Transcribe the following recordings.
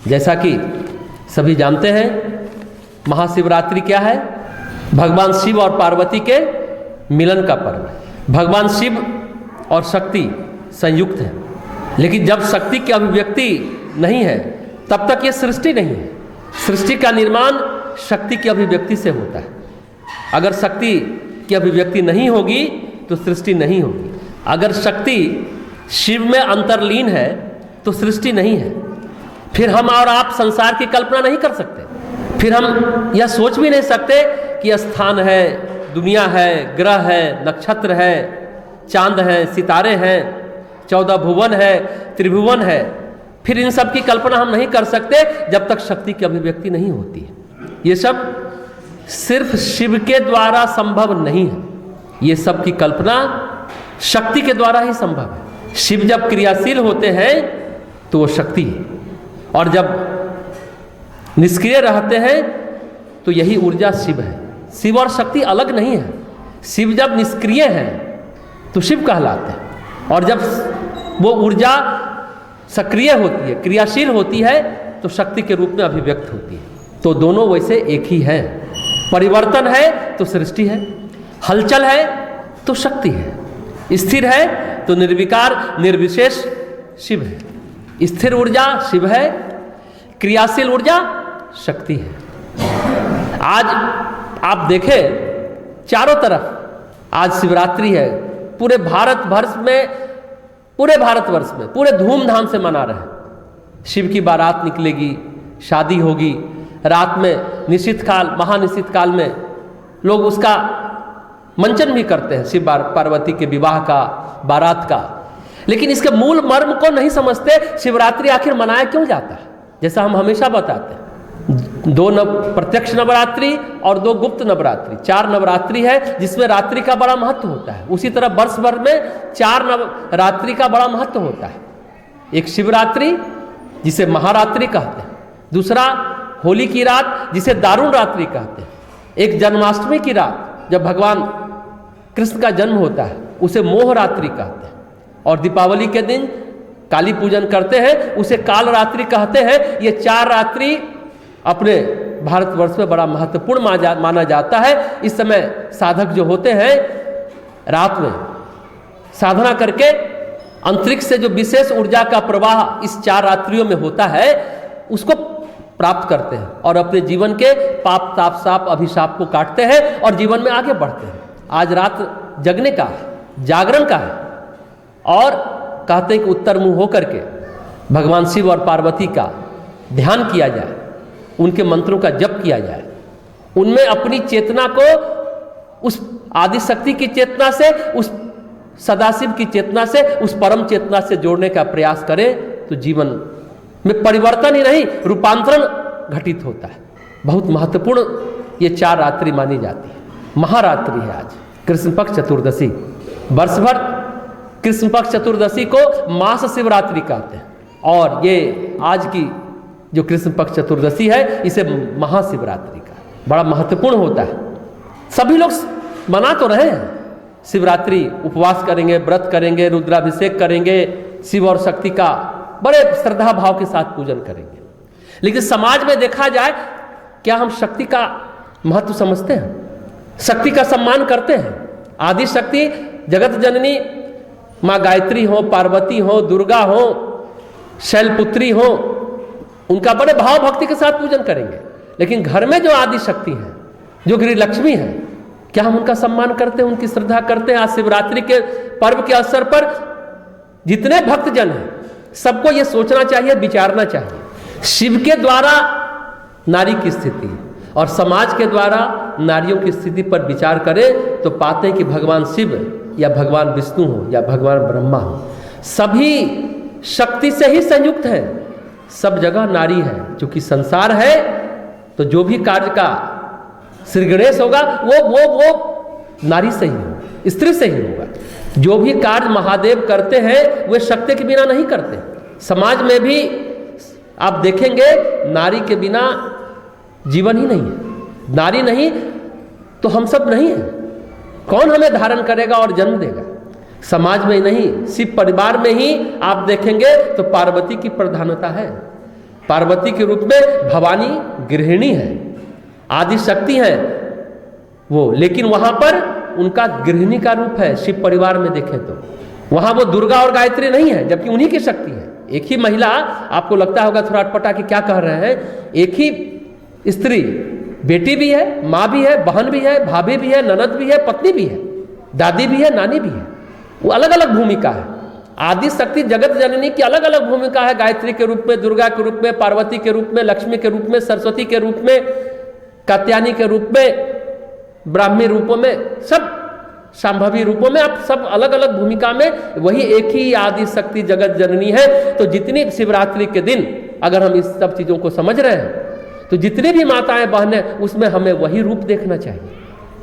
जैसा कि सभी जानते हैं, महाशिवरात्रि क्या है? भगवान शिव और पार्वती के मिलन का पर्व है। भगवान शिव और शक्ति संयुक्त है, लेकिन जब शक्ति की अभिव्यक्ति नहीं है तब तक ये सृष्टि नहीं है। सृष्टि का निर्माण शक्ति की अभिव्यक्ति से होता है। अगर शक्ति की अभिव्यक्ति नहीं होगी तो सृष्टि नहीं होगी। अगर शक्ति शिव में अंतर्लीन है तो सृष्टि नहीं है। फिर हम और आप संसार की कल्पना नहीं कर सकते। फिर हम यह सोच भी नहीं सकते कि स्थान है, दुनिया है, ग्रह है, नक्षत्र है, चांद है, सितारे हैं, 14 भुवन है, त्रिभुवन है। फिर इन सब की कल्पना हम नहीं कर सकते जब तक शक्ति की अभिव्यक्ति नहीं होती है। ये सब सिर्फ शिव के द्वारा संभव नहीं है। ये सब की कल्पना शक्ति के द्वारा ही संभव है। शिव जब क्रियाशील होते हैं तो वो शक्ति है, और जब निष्क्रिय रहते हैं तो यही ऊर्जा शिव है। शिव और शक्ति अलग नहीं है। शिव जब निष्क्रिय है तो शिव कहलाते हैं, और जब वो ऊर्जा सक्रिय होती है, क्रियाशील होती है, तो शक्ति के रूप में अभिव्यक्त होती है। तो दोनों वैसे एक ही है। परिवर्तन है तो सृष्टि है, हलचल है तो शक्ति है, स्थिर है तो निर्विकार निर्विशेष शिव है। स्थिर ऊर्जा शिव है, क्रियाशील ऊर्जा शक्ति है। आज आप देखें चारों तरफ आज शिवरात्रि है। पूरे भारतवर्ष में पूरे धूमधाम से मना रहे हैं। शिव की बारात निकलेगी, शादी होगी, रात में निश्चित काल, महानिश्चित काल में लोग उसका मंचन भी करते हैं, शिव पार्वती के विवाह का, बारात का। लेकिन इसके मूल मर्म को नहीं समझते। शिवरात्रि आखिर मनाया क्यों जाता है? जैसा हम हमेशा बताते हैं, 2 प्रत्यक्ष नवरात्रि और 2 गुप्त नवरात्रि, 4 नवरात्रि है जिसमें रात्रि का बड़ा महत्व होता है। उसी तरह वर्ष भर में 4 नवरात्रि का बड़ा महत्व होता है। एक शिवरात्रि जिसे महारात्रि कहते हैं, दूसरा होली की रात जिसे दारुण रात्रि कहते हैं, एक जन्माष्टमी की रात जब भगवान कृष्ण का जन्म होता है उसे मोह रात्रि कहते हैं, और दीपावली के दिन काली पूजन करते हैं उसे काल रात्रि कहते हैं। ये 4 रात्रि अपने भारतवर्ष में बड़ा महत्वपूर्ण माना जाता है। इस समय साधक जो होते हैं रात में साधना करके अंतरिक्ष से जो विशेष ऊर्जा का प्रवाह इस 4 रात्रियों में होता है उसको प्राप्त करते हैं, और अपने जीवन के पाप ताप साप अभिशाप को काटते हैं और जीवन में आगे बढ़ते हैं। आज रात जगने का है, जागरण का है, और कहते हैं कि उत्तर मुंह होकर के भगवान शिव और पार्वती का ध्यान किया जाए, उनके मंत्रों का जप किया जाए, उनमें अपनी चेतना को उस आदि शक्ति की चेतना से, उस सदाशिव की चेतना से, उस परम चेतना से जोड़ने का प्रयास करें तो जीवन में परिवर्तन ही नहीं रूपांतरण घटित होता है। बहुत महत्वपूर्ण ये 4 रात्रि मानी जाती है। महारात्रि है आज कृष्ण पक्ष चतुर्दशी। वर्ष भर कृष्ण पक्ष चतुर्दशी को मास शिवरात्रि कहते हैं, और ये आज की जो कृष्ण पक्ष चतुर्दशी है इसे महाशिवरात्रि का बड़ा महत्वपूर्ण होता है। सभी लोग मना तो रहे हैं शिवरात्रि, उपवास करेंगे, व्रत करेंगे, रुद्राभिषेक करेंगे, शिव और शक्ति का बड़े श्रद्धा भाव के साथ पूजन करेंगे। लेकिन समाज में देखा जाए, क्या हम शक्ति का महत्व समझते हैं? शक्ति का सम्मान करते हैं? आदि शक्ति जगत जननी माँ गायत्री हो, पार्वती हो, दुर्गा हो, शैलपुत्री हो, उनका बड़े भाव भक्ति के साथ पूजन करेंगे। लेकिन घर में जो आदि शक्ति है, जो गृह लक्ष्मी है, क्या हम उनका सम्मान करते हैं, उनकी श्रद्धा करते हैं? आज शिवरात्रि के पर्व के अवसर पर जितने भक्तजन हैं सबको ये सोचना चाहिए, विचारना चाहिए, शिव के द्वारा नारी की स्थिति और समाज के द्वारा नारियों की स्थिति पर विचार करें तो पाते हैं कि भगवान शिव या भगवान विष्णु हो या भगवान ब्रह्मा हो, सभी शक्ति से ही संयुक्त हैं। सब जगह नारी है। क्योंकि संसार है तो जो भी कार्य का श्री गणेश होगा वो नारी से ही होगा, स्त्री से ही होगा। जो भी कार्य महादेव करते हैं वे शक्ति के बिना नहीं करते। समाज में भी आप देखेंगे नारी के बिना जीवन ही नहीं है। नारी नहीं तो हम सब नहीं है। कौन हमें धारण करेगा और जन्म देगा? समाज में नहीं, शिव परिवार में ही आप देखेंगे तो पार्वती की प्रधानता है। पार्वती के रूप में भवानी गृहिणी है, आदि शक्ति है वो, लेकिन वहां पर उनका गृहिणी का रूप है। शिव परिवार में देखें तो वहां वो दुर्गा और गायत्री नहीं है, जबकि उन्हीं की शक्ति है। एक ही महिला, आपको लगता होगा थोड़ा अटपटा कि क्या कह रहे हैं, एक ही स्त्री, बेटी भी है, माँ भी है, बहन भी है, भाभी भी है, ननद भी है, पत्नी भी है, दादी भी है, नानी भी है। वो अलग अलग भूमिका है। आदि शक्ति जगत जननी की अलग अलग भूमिका है, गायत्री के रूप में, दुर्गा के रूप में, पार्वती के रूप में, लक्ष्मी के रूप में, सरस्वती के रूप में, कात्यायनी के रूप में, ब्राह्मी रूपों में, सब संभवी रूपों में, आप सब अलग अलग भूमिका में, वही एक ही आदि शक्ति जगत जननी है। तो जितनी शिवरात्रि के दिन अगर हम इस सब चीजों को समझ रहे हैं तो जितनी भी माताएं बहनें, उसमें हमें वही रूप देखना चाहिए।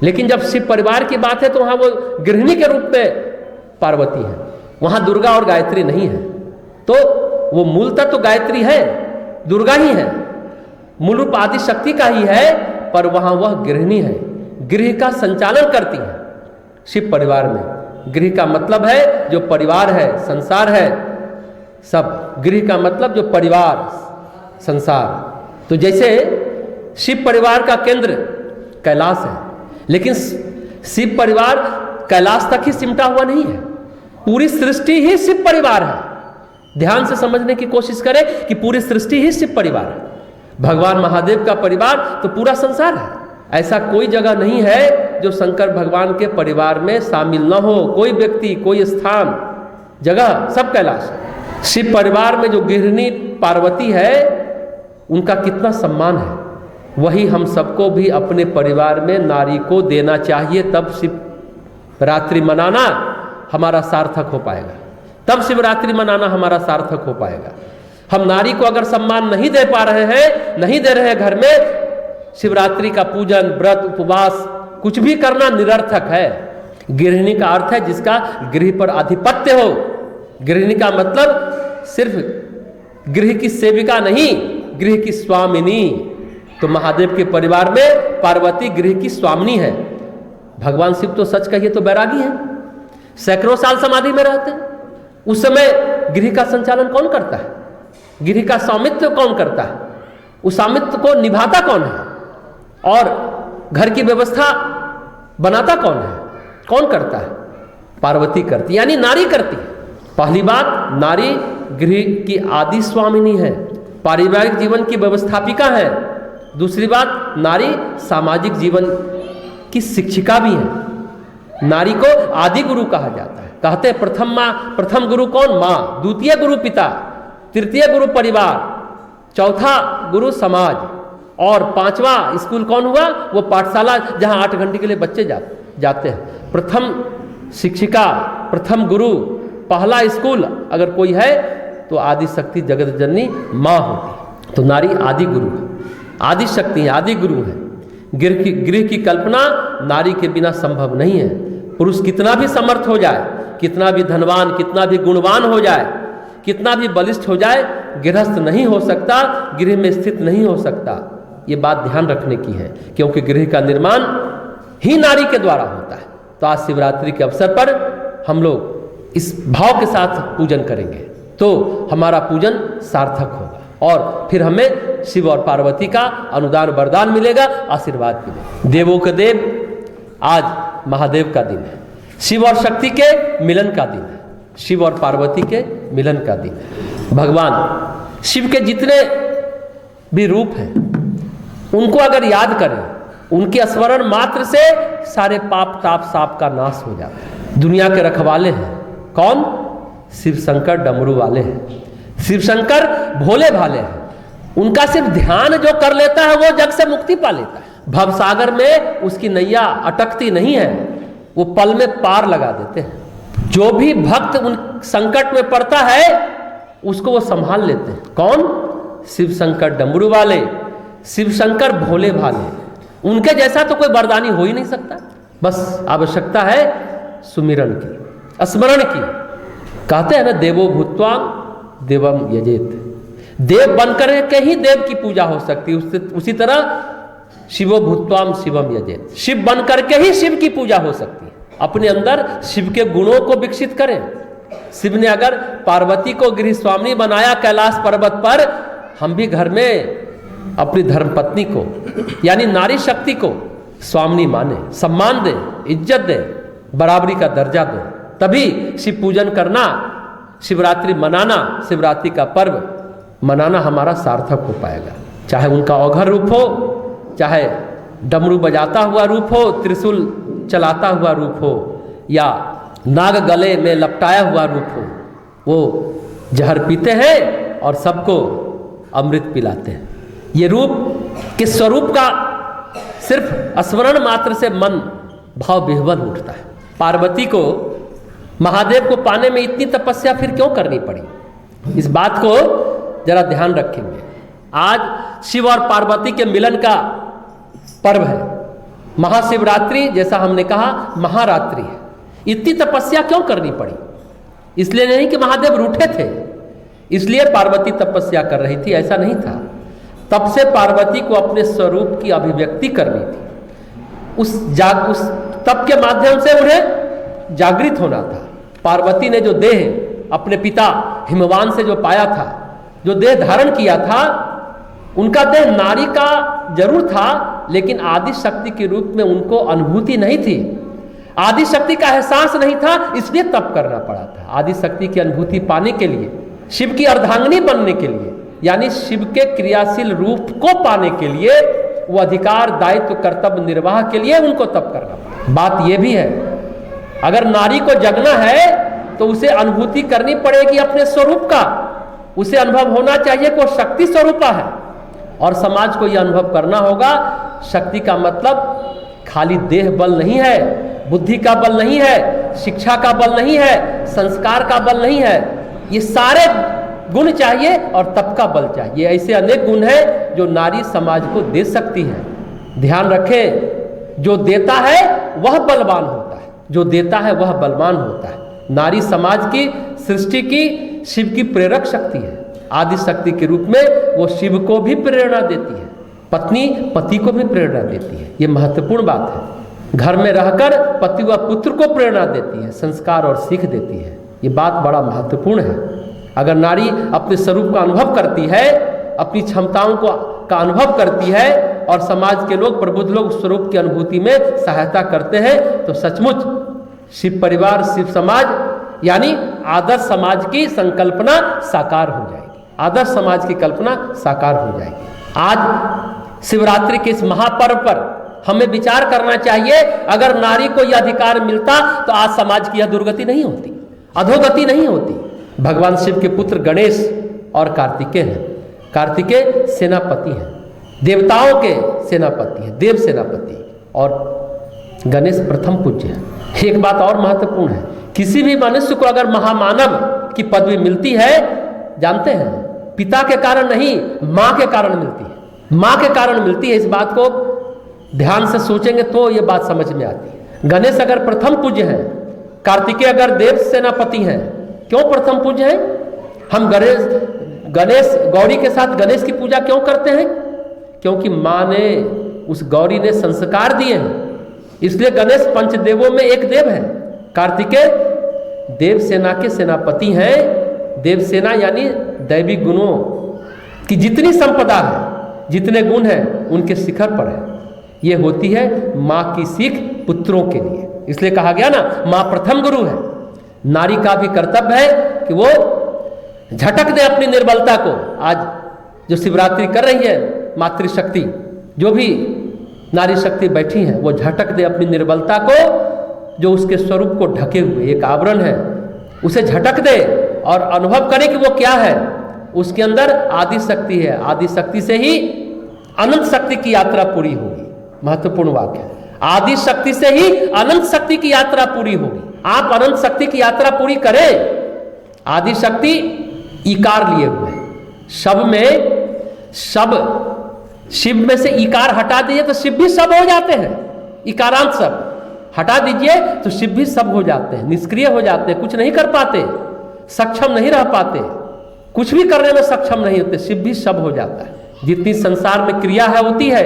लेकिन जब शिव परिवार की बात है तो वहां वो गृहिणी के रूप में पार्वती है, वहां दुर्गा और गायत्री नहीं है। तो वो मूल तत्व तो गायत्री है, दुर्गा ही है, मूल रूप आदि शक्ति का ही है, पर वहां वह गृहिणी है, गृह का संचालन करती है। शिव परिवार में गृह का मतलब है जो परिवार है, संसार है, सब। गृह का मतलब जो परिवार, संसार। तो जैसे शिव परिवार का केंद्र कैलाश है, लेकिन शिव परिवार कैलाश तक ही सिमटा हुआ नहीं है, पूरी सृष्टि ही शिव परिवार है। ध्यान से समझने की कोशिश करें कि पूरी सृष्टि ही शिव परिवार है। भगवान महादेव का परिवार तो पूरा संसार है। ऐसा कोई जगह नहीं है जो शंकर भगवान के परिवार में शामिल न हो, कोई व्यक्ति, कोई स्थान, जगह, सब कैलाश है। शिव परिवार में जो गृहिणी पार्वती है, उनका कितना सम्मान है, वही हम सबको भी अपने परिवार में नारी को देना चाहिए। तब शिवरात्रि मनाना हमारा सार्थक हो पाएगा, तब शिवरात्रि मनाना हमारा सार्थक हो पाएगा। हम नारी को अगर सम्मान नहीं दे पा रहे हैं, नहीं दे रहे हैं घर में, शिवरात्रि का पूजन, व्रत, उपवास कुछ भी करना निरर्थक है। गृहिणी का अर्थ है जिसका गृह पर आधिपत्य हो। गृहिणी का मतलब सिर्फ गृह की सेविका नहीं, गृह की स्वामिनी। तो महादेव के परिवार में पार्वती गृह की स्वामिनी है। भगवान शिव तो सच कहिए तो बैरागी है, सैकड़ों साल समाधि में रहते हैं। उस समय गृह का संचालन कौन करता है? गृह का स्वामित्व कौन करता है? उस स्वामित्व को निभाता कौन है? और घर की व्यवस्था बनाता कौन है? कौन करता है? पार्वती करती, यानी नारी करती है। पहली बात, नारी गृह की आदि स्वामिनी है, पारिवारिक जीवन की व्यवस्थापिका है। दूसरी बात, नारी सामाजिक जीवन की शिक्षिका भी है। नारी को आदि गुरु कहा जाता है। कहते हैं प्रथम माँ, प्रथम गुरु कौन? माँ, द्वितीय गुरु पिता, तृतीय गुरु परिवार, चौथा गुरु समाज, और पांचवा स्कूल कौन हुआ? वो पाठशाला जहां 8 घंटे के लिए बच्चे जाते हैं। प्रथम शिक्षिका, प्रथम गुरु, पहला स्कूल अगर कोई है तो आदि शक्ति जगत जननी माँ होती। तो नारी आदि गुरु है, आदि शक्ति है, आदि गुरु है। गृह की कल्पना नारी के बिना संभव नहीं है। पुरुष कितना भी समर्थ हो जाए, कितना भी धनवान, कितना भी गुणवान हो जाए, कितना भी बलिष्ठ हो जाए, गृहस्थ नहीं हो सकता, गृह में स्थित नहीं हो सकता। ये बात ध्यान रखने की है, क्योंकि गृह का निर्माण ही नारी के द्वारा होता है। तो आज शिवरात्रि के अवसर पर हम लोग इस भाव के साथ पूजन करेंगे तो हमारा पूजन सार्थक होगा, और फिर हमें शिव और पार्वती का अनुदान वरदान मिलेगा, आशीर्वाद मिलेगा। देवों के देव, आज महादेव का दिन है, शिव और शक्ति के मिलन का दिन है, शिव और पार्वती के मिलन का दिन है। भगवान शिव के जितने भी रूप हैं उनको अगर याद करें, उनके स्मरण मात्र से सारे पाप ताप साप का नाश हो जाता है। दुनिया के रखवाले हैं कौन? शिव शंकर डमरू वाले हैं। शिव शंकर भोले भाले हैं। उनका सिर्फ ध्यान जो कर लेता है वो जग से मुक्ति पा लेता है। भवसागर में उसकी नैया अटकती नहीं है, वो पल में पार लगा देते हैं। जो भी भक्त उन संकट में पड़ता है उसको वो संभाल लेते हैं। कौन? शिव शंकर डमरू वाले, शिव शंकर भोले भाले। उनके जैसा तो कोई वरदानी हो ही नहीं सकता। बस आवश्यकता है सुमिरन की, स्मरण की। कहते हैं ना, देवो भूत्वा देवम यजेत। देव बनकर के ही देव की पूजा हो सकती है। उसी तरह शिवो भूत्वाम शिवम यजेत, शिव बनकर के ही शिव की पूजा हो सकती है। अपने अंदर शिव के गुणों को विकसित करें। शिव ने अगर पार्वती को गृह स्वामिनी बनाया कैलाश पर्वत पर, हम भी घर में अपनी धर्मपत्नी को यानी नारी शक्ति को स्वामिनी माने, सम्मान दें, इज्जत दें, बराबरी का दर्जा दें, तभी शिव पूजन करना, शिवरात्रि मनाना, शिवरात्रि का पर्व मनाना हमारा सार्थक हो पाएगा। चाहे उनका औघर रूप हो, चाहे डमरू बजाता हुआ रूप हो, त्रिशूल चलाता हुआ रूप हो, या नाग गले में लपटाया हुआ रूप हो, वो जहर पीते हैं और सबको अमृत पिलाते हैं। ये रूप के स्वरूप का सिर्फ स्मरण मात्र से मन भाव विह्वल उठता है। पार्वती को महादेव को पाने में इतनी तपस्या फिर क्यों करनी पड़ी, इस बात को जरा ध्यान रखेंगे। आज शिव और पार्वती के मिलन का पर्व है, महाशिवरात्रि, जैसा हमने कहा महारात्रि है। इतनी तपस्या क्यों करनी पड़ी? इसलिए नहीं कि महादेव रूठे थे, इसलिए पार्वती तपस्या कर रही थी, ऐसा नहीं था। तब से पार्वती को अपने स्वरूप की अभिव्यक्ति करनी थी। उस तप के माध्यम से उन्हें जागृत होना था। पार्वती ने जो देह अपने पिता हिमवान से जो पाया था, जो देह धारण किया था, उनका देह नारी का जरूर था, लेकिन आदि शक्ति के रूप में उनको अनुभूति नहीं थी, आदि शक्ति का एहसास नहीं था, इसलिए तप करना पड़ा था। आदि शक्ति की अनुभूति पाने के लिए, शिव की अर्धांगिनी बनने के लिए, यानी शिव के क्रियाशील रूप को पाने के लिए, वो अधिकार दायित्व कर्तव्य निर्वाह के लिए उनको तप करना पड़ा। बात यह भी है, अगर नारी को जगना है तो उसे अनुभूति करनी पड़ेगी अपने स्वरूप का, उसे अनुभव होना चाहिए कि वो शक्ति स्वरूपा है, और समाज को यह अनुभव करना होगा शक्ति का मतलब खाली देह बल नहीं है, बुद्धि का बल नहीं है, शिक्षा का बल नहीं है, संस्कार का बल नहीं है, ये सारे गुण चाहिए और तप का बल चाहिए। ऐसे अनेक गुण हैं जो नारी समाज को दे सकती है। ध्यान रखें, जो देता है वह बलवान होता है, जो देता है वह बलवान होता है। नारी समाज की, सृष्टि की, शिव की प्रेरक शक्ति है। आदि शक्ति के रूप में वो शिव को भी प्रेरणा देती है, पत्नी पति को भी प्रेरणा देती है। ये महत्वपूर्ण बात है। घर में रहकर पति व पुत्र को प्रेरणा देती है, संस्कार और सीख देती है। ये बात बड़ा महत्वपूर्ण है। अगर नारी अपने स्वरूप का अनुभव करती है, अपनी क्षमताओं का अनुभव करती है, और समाज के लोग, प्रबुद्ध लोग स्वरूप की अनुभूति में सहायता करते हैं, तो सचमुच शिव परिवार, शिव समाज यानी आदर्श समाज की संकल्पना साकार हो जाएगी। आदर्श समाज की कल्पना साकार हो जाएगी। आज शिवरात्रि के इस महापर्व पर हमें विचार करना चाहिए, अगर नारी को यह अधिकार मिलता तो आज समाज की यह दुर्गति नहीं होती, अधोगति नहीं होती। भगवान शिव के पुत्र गणेश और कार्तिकेय हैं। कार्तिकेय सेनापति हैं, देवताओं के सेनापति हैं, देव सेनापति, और गणेश प्रथम पूज्य है। एक बात और महत्वपूर्ण है, किसी भी मनुष्य को अगर महामानव की पदवी मिलती है, जानते हैं, पिता के कारण नहीं, माँ के कारण मिलती है। माँ के कारण मिलती है। इस बात को ध्यान से सोचेंगे तो ये बात समझ में आती है। गणेश अगर प्रथम पूज्य है, कार्तिकेय अगर देव सेनापति हैं, क्यों प्रथम पूज्य है? हम गणेश गौरी के साथ गणेश की पूजा क्यों करते हैं? क्योंकि माँ ने, उस गौरी ने संस्कार दिए हैं, इसलिए गणेश पंचदेवों में एक देव है। कार्तिकेय देव सेना के सेनापति हैं। देव सेना यानी दैवी गुणों की जितनी संपदा है, जितने गुण हैं, उनके शिखर पर है। ये होती है माँ की सीख पुत्रों के लिए, इसलिए कहा गया ना, माँ प्रथम गुरु है। नारी का भी कर्तव्य है कि वो झटक दे अपनी निर्बलता को। आज जो शिवरात्रि कर रही है मातृशक्ति, जो भी नारी शक्ति बैठी है, वो झटक दे अपनी निर्बलता को, जो उसके स्वरूप को ढके हुए एक आवरण है, उसे झटक दे और अनुभव करे कि वो क्या है। उसके अंदर आदि शक्ति है, आदि शक्ति से ही अनंत शक्ति की यात्रा पूरी होगी। महत्वपूर्ण वाक्य है, आदि शक्ति से ही अनंत शक्ति की यात्रा पूरी होगी। आप अनंत शक्ति की यात्रा पूरी करें। आदि शक्ति इकार लिए हुए, शब में शब, शिव में से इकार हटा दीजिए तो शिव भी सब हो जाते हैं। इकारांत सब हटा दीजिए तो शिव भी सब हो जाते हैं, निष्क्रिय हो जाते हैं, कुछ नहीं कर पाते, सक्षम नहीं रह पाते, कुछ भी करने में सक्षम नहीं होते, शिव भी सब हो जाता है। जितनी संसार में क्रिया है होती है,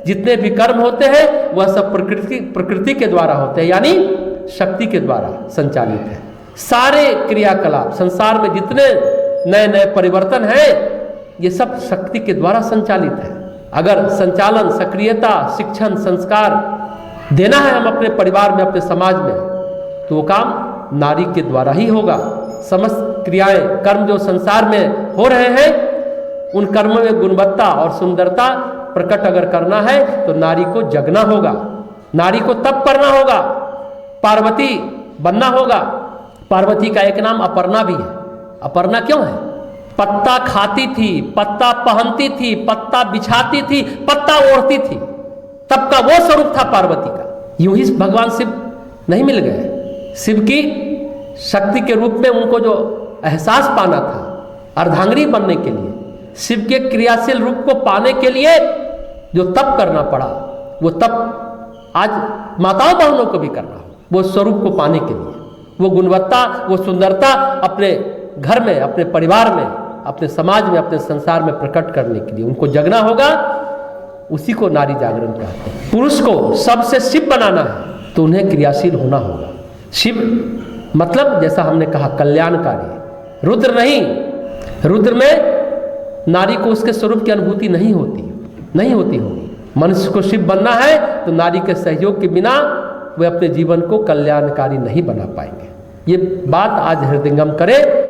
जितने भी कर्म होते हैं, वह सब प्रकृति के द्वारा होते हैं, यानी शक्ति के द्वारा संचालित है। सारे क्रियाकलाप संसार में जितने नए नए परिवर्तन हैं, ये सब शक्ति के द्वारा संचालित है। अगर संचालन, सक्रियता, शिक्षण, संस्कार देना है हम अपने परिवार में, अपने समाज में, तो वो काम नारी के द्वारा ही होगा। समस्त क्रियाएं, कर्म जो संसार में हो रहे हैं, उन कर्मों में गुणवत्ता और सुंदरता प्रकट अगर करना है तो नारी को जगना होगा, नारी को तप करना होगा, पार्वती बनना होगा। पार्वती का एक नाम अपर्णा भी है। अपर्णा क्यों है? पत्ता खाती थी, पत्ता पहनती थी, पत्ता बिछाती थी, पत्ता ओढ़ती थी, तब का वो स्वरूप था पार्वती का। यूं ही भगवान शिव नहीं मिल गए। शिव की शक्ति के रूप में उनको जो एहसास पाना था, अर्धांगिनी बनने के लिए, शिव के क्रियाशील रूप को पाने के लिए जो तप करना पड़ा, वो तप आज माताओं बहनों को भी करना हो, वो स्वरूप को पाने के लिए, वो गुणवत्ता, वो सुंदरता अपने घर में, अपने परिवार में, अपने समाज में, अपने संसार में प्रकट करने के लिए उनको जगना होगा। उसी को नारी जागरण कहते हैं। पुरुष को सबसे शिव बनाना है तो उन्हें क्रियाशील होना होगा। शिव मतलब जैसा हमने कहा कल्याणकारी, रुद्र नहीं। रुद्र में नारी को उसके स्वरूप की अनुभूति नहीं होती होगी। मनुष्य को शिव बनना है तो नारी के सहयोग के बिना वे अपने जीवन को कल्याणकारी नहीं बना पाएंगे। ये बात आज हृदयंगम करें।